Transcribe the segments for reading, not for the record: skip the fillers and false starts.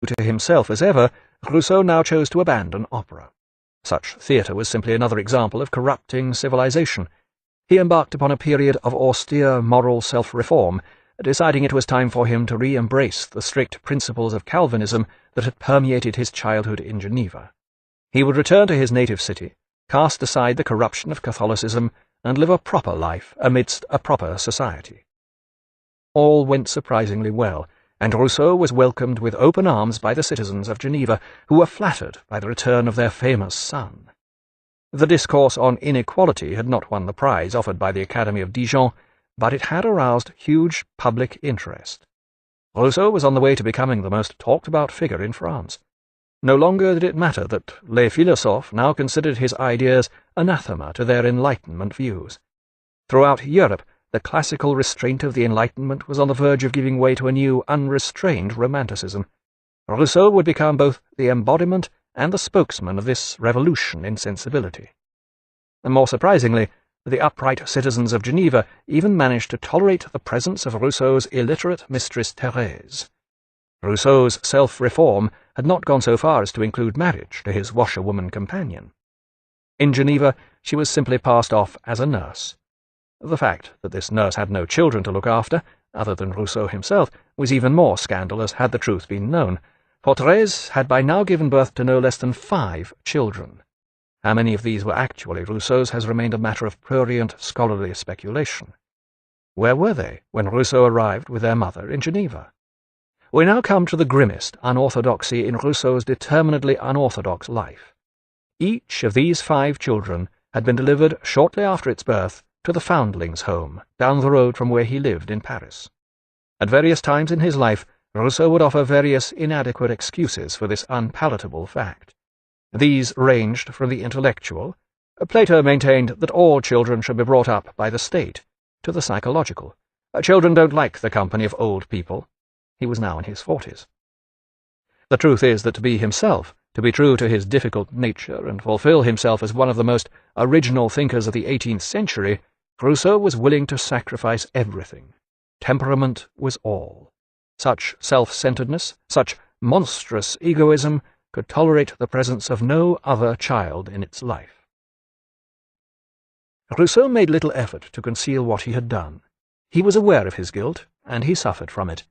to himself as ever, Rousseau now chose to abandon opera. Such theatre was simply another example of corrupting civilization. He embarked upon a period of austere moral self-reform, deciding it was time for him to re-embrace the strict principles of Calvinism that had permeated his childhood in Geneva. He would return to his native city, cast aside the corruption of Catholicism, and live a proper life amidst a proper society. All went surprisingly well, and Rousseau was welcomed with open arms by the citizens of Geneva, who were flattered by the return of their famous son. The Discourse on Inequality had not won the prize offered by the Academy of Dijon, but it had aroused huge public interest. Rousseau was on the way to becoming the most talked-about figure in France. No longer did it matter that les philosophes now considered his ideas anathema to their Enlightenment views. Throughout Europe, the classical restraint of the Enlightenment was on the verge of giving way to a new, unrestrained romanticism. Rousseau would become both the embodiment and the spokesman of this revolution in sensibility. And more surprisingly, the upright citizens of Geneva even managed to tolerate the presence of Rousseau's illiterate mistress Thérèse. Rousseau's self-reform had not gone so far as to include marriage to his washerwoman companion. In Geneva, she was simply passed off as a nurse. The fact that this nurse had no children to look after, other than Rousseau himself, was even more scandalous had the truth been known, for Thérèse had by now given birth to no less than 5 children. How many of these were actually Rousseau's has remained a matter of prurient scholarly speculation. Where were they when Rousseau arrived with their mother in Geneva? We now come to the grimmest unorthodoxy in Rousseau's determinedly unorthodox life. Each of these 5 children had been delivered shortly after its birth to the Foundlings' Home, down the road from where he lived in Paris. At various times in his life, Rousseau would offer various inadequate excuses for this unpalatable fact. These ranged from the intellectual. Plato maintained that all children should be brought up by the state, to the psychological. Children don't like the company of old people. He was now in his 40s. The truth is that to be himself, to be true to his difficult nature and fulfill himself as one of the most original thinkers of the 18th century, Rousseau was willing to sacrifice everything. Temperament was all. Such self-centeredness, such monstrous egoism, could tolerate the presence of no other child in its life. Rousseau made little effort to conceal what he had done. He was aware of his guilt, and he suffered from it.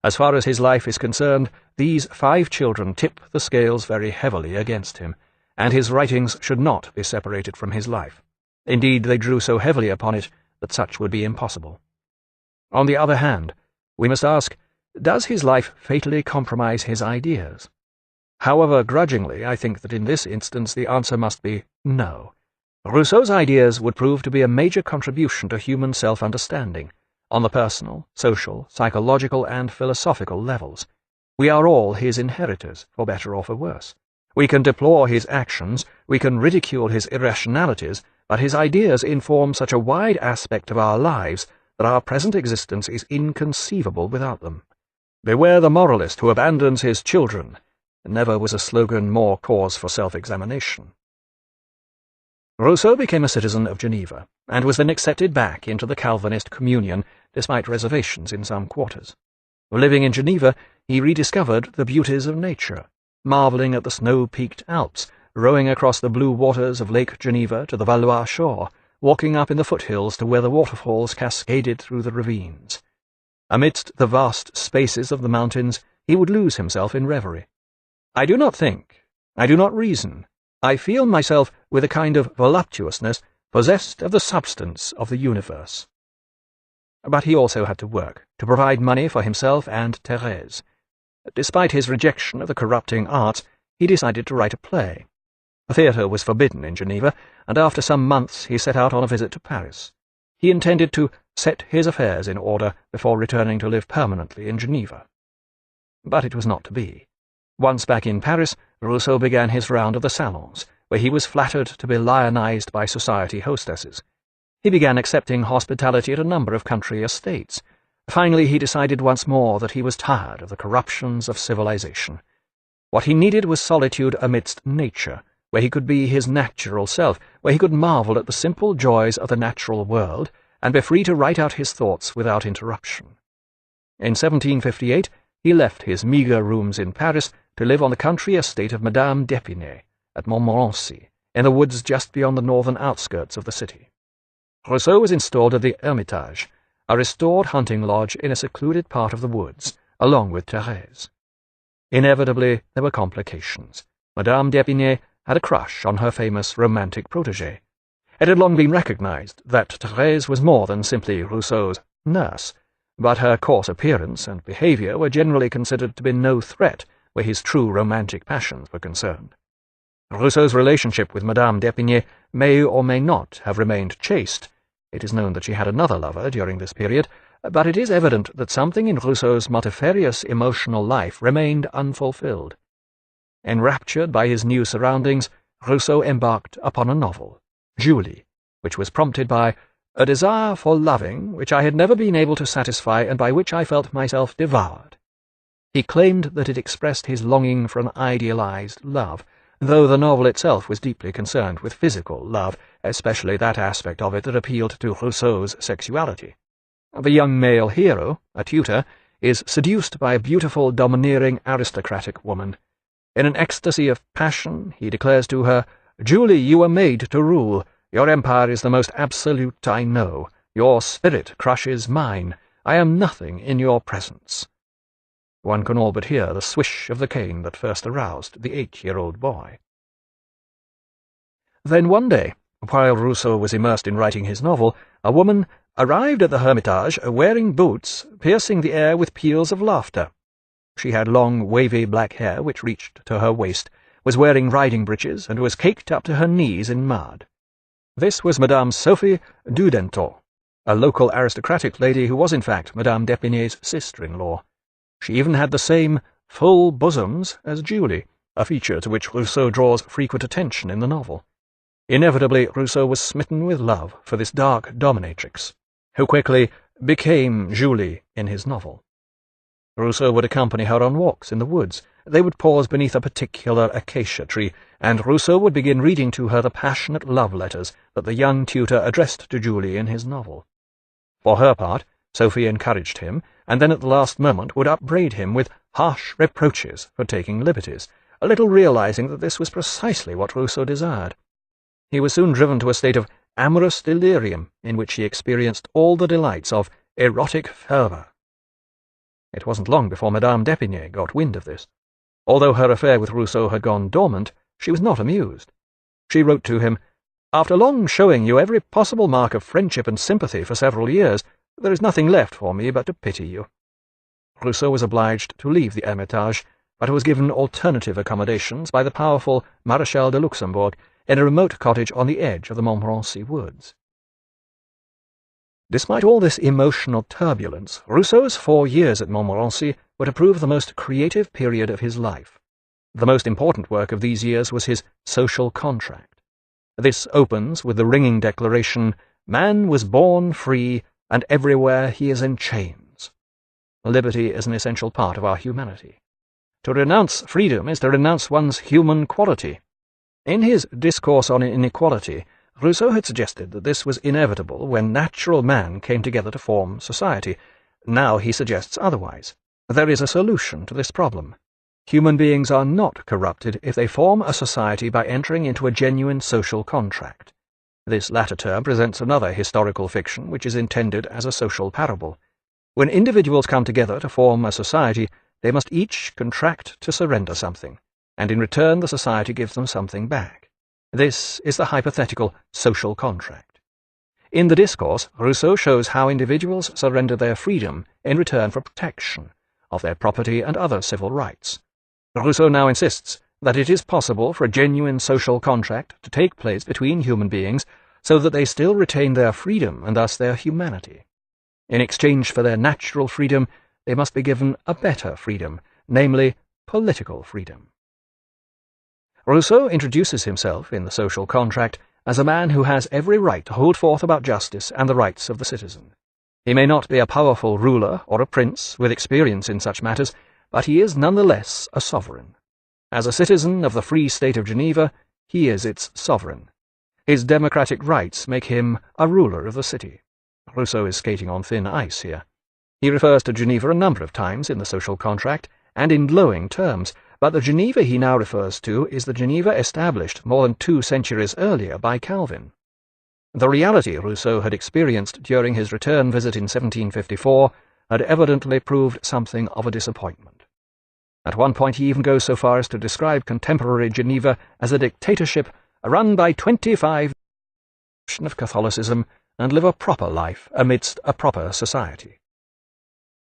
As far as his life is concerned, these 5 children tip the scales very heavily against him, and his writings should not be separated from his life. Indeed, they drew so heavily upon it that such would be impossible. On the other hand, we must ask, does his life fatally compromise his ideas? However grudgingly, I think that in this instance the answer must be no. Rousseau's ideas would prove to be a major contribution to human self-understanding, on the personal, social, psychological, and philosophical levels. We are all his inheritors, for better or for worse. We can deplore his actions, we can ridicule his irrationalities, but his ideas inform such a wide aspect of our lives that our present existence is inconceivable without them. Beware the moralist who abandons his children. Never was a slogan more cause for self-examination. Rousseau became a citizen of Geneva, and was then accepted back into the Calvinist communion, despite reservations in some quarters. Living in Geneva, he rediscovered the beauties of nature, marvelling at the snow-peaked Alps, rowing across the blue waters of Lake Geneva to the Valois shore, walking up in the foothills to where the waterfalls cascaded through the ravines. Amidst the vast spaces of the mountains, he would lose himself in reverie. I do not think, I do not reason, I feel myself with a kind of voluptuousness possessed of the substance of the universe. But he also had to work, to provide money for himself and Thérèse. Despite his rejection of the corrupting arts, he decided to write a play. The theatre was forbidden in Geneva, and after some months he set out on a visit to Paris. He intended to set his affairs in order before returning to live permanently in Geneva. But it was not to be. Once back in Paris, Rousseau began his round of the salons, where he was flattered to be lionized by society hostesses. He began accepting hospitality at a number of country estates. Finally, he decided once more that he was tired of the corruptions of civilization. What he needed was solitude amidst nature, where he could be his natural self, where he could marvel at the simple joys of the natural world, and be free to write out his thoughts without interruption. In 1758, he left his meagre rooms in Paris to live on the country estate of Madame d'Épinay at Montmorency, in the woods just beyond the northern outskirts of the city. Rousseau was installed at the Hermitage, a restored hunting lodge in a secluded part of the woods, along with Thérèse. Inevitably, there were complications. Madame d'Épinay had a crush on her famous romantic protégé. It had long been recognized that Thérèse was more than simply Rousseau's nurse, but her coarse appearance and behavior were generally considered to be no threat where his true romantic passions were concerned. Rousseau's relationship with Madame d'Épinay may or may not have remained chaste. It is known that she had another lover during this period, but it is evident that something in Rousseau's multifarious emotional life remained unfulfilled. Enraptured by his new surroundings, Rousseau embarked upon a novel, Julie, which was prompted by a desire for loving which I had never been able to satisfy and by which I felt myself devoured. He claimed that it expressed his longing for an idealized love, though the novel itself was deeply concerned with physical love, especially that aspect of it that appealed to Rousseau's sexuality. The young male hero, a tutor, is seduced by a beautiful, domineering, aristocratic woman. In an ecstasy of passion, he declares to her, "Julie, you were made to rule. Your empire is the most absolute I know. Your spirit crushes mine. I am nothing in your presence." One can all but hear the swish of the cane that first aroused the 8-year-old boy. Then one day, while Rousseau was immersed in writing his novel, a woman arrived at the Hermitage wearing boots, piercing the air with peals of laughter. She had long, wavy black hair which reached to her waist, was wearing riding breeches, and was caked up to her knees in mud. This was Madame Sophie Dudentot, a local aristocratic lady who was in fact Madame d'Épinay's sister-in-law. She even had the same full bosoms as Julie, a feature to which Rousseau draws frequent attention in the novel. Inevitably, Rousseau was smitten with love for this dark dominatrix, who quickly became Julie in his novel. Rousseau would accompany her on walks in the woods. They would pause beneath a particular acacia tree, and Rousseau would begin reading to her the passionate love letters that the young tutor addressed to Julie in his novel. For her part, Sophie encouraged him, and then at the last moment would upbraid him with harsh reproaches for taking liberties, a little realizing that this was precisely what Rousseau desired. He was soon driven to a state of amorous delirium in which he experienced all the delights of erotic fervour. It wasn't long before Madame d'Épinay got wind of this. Although her affair with Rousseau had gone dormant, she was not amused. She wrote to him, "After long showing you every possible mark of friendship and sympathy for several years, there is nothing left for me but to pity you." Rousseau was obliged to leave the Hermitage, but was given alternative accommodations by the powerful Marechal de Luxembourg in a remote cottage on the edge of the Montmorency woods. Despite all this emotional turbulence, Rousseau's 4 years at Montmorency were to prove the most creative period of his life. The most important work of these years was his social contract. This opens with the ringing declaration, "Man was born free, and everywhere he is in chains." Liberty is an essential part of our humanity. To renounce freedom is to renounce one's human quality. In his Discourse on Inequality, Rousseau had suggested that this was inevitable when natural man came together to form society. Now he suggests otherwise. There is a solution to this problem. Human beings are not corrupted if they form a society by entering into a genuine social contract. This latter term presents another historical fiction which is intended as a social parable. When individuals come together to form a society, they must each contract to surrender something, and in return the society gives them something back. This is the hypothetical social contract. In the Discourse, Rousseau shows how individuals surrender their freedom in return for protection of their property and other civil rights. Rousseau now insists that it is possible for a genuine social contract to take place between human beings so that they still retain their freedom and thus their humanity. In exchange for their natural freedom, they must be given a better freedom, namely political freedom. Rousseau introduces himself in the social contract as a man who has every right to hold forth about justice and the rights of the citizen. He may not be a powerful ruler or a prince with experience in such matters, but he is nonetheless a sovereign. As a citizen of the Free State of Geneva, he is its sovereign. His democratic rights make him a ruler of the city. Rousseau is skating on thin ice here. He refers to Geneva a number of times in the social contract, and in glowing terms, but the Geneva he now refers to is the Geneva established more than 2 centuries earlier by Calvin. The reality Rousseau had experienced during his return visit in 1754 had evidently proved something of a disappointment. At one point he even goes so far as to describe contemporary Geneva as a dictatorship run by 25 of Catholicism and live a proper life amidst a proper society.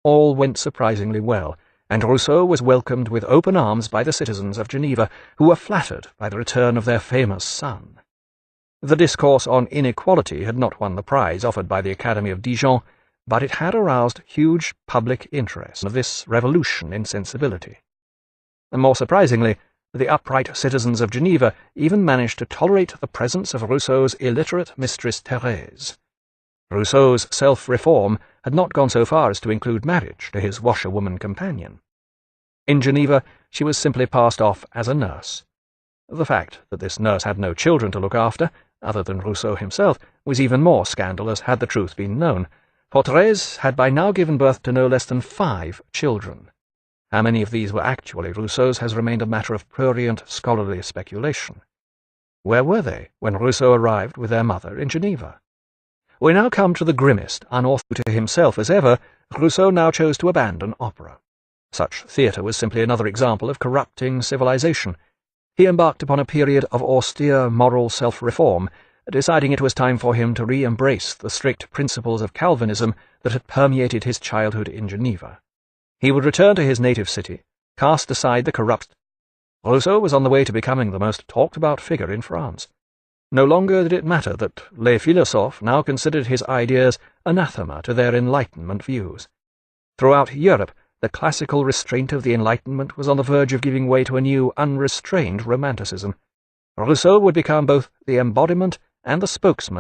All went surprisingly well, and Rousseau was welcomed with open arms by the citizens of Geneva, who were flattered by the return of their famous son. The Discourse on Inequality had not won the prize offered by the Academy of Dijon, but it had aroused huge public interest of this revolution in sensibility. And more surprisingly, the upright citizens of Geneva even managed to tolerate the presence of Rousseau's illiterate mistress Thérèse. Rousseau's self-reform had not gone so far as to include marriage to his washerwoman companion. In Geneva, she was simply passed off as a nurse. The fact that this nurse had no children to look after, other than Rousseau himself, was even more scandalous had the truth been known, for Thérèse had by now given birth to no less than 5 children. How many of these were actually Rousseau's has remained a matter of prurient scholarly speculation. Where were they when Rousseau arrived with their mother in Geneva? We now come to the grimmest, unorthodox to himself as ever, Rousseau now chose to abandon opera. Such theatre was simply another example of corrupting civilization. He embarked upon a period of austere moral self-reform, deciding it was time for him to re-embrace the strict principles of Calvinism that had permeated his childhood in Geneva. He would return to his native city, cast aside the corrupt. Rousseau was on the way to becoming the most talked-about figure in France. No longer did it matter that les philosophes now considered his ideas anathema to their Enlightenment views. Throughout Europe, the classical restraint of the Enlightenment was on the verge of giving way to a new, unrestrained romanticism. Rousseau would become both the embodiment and the spokesman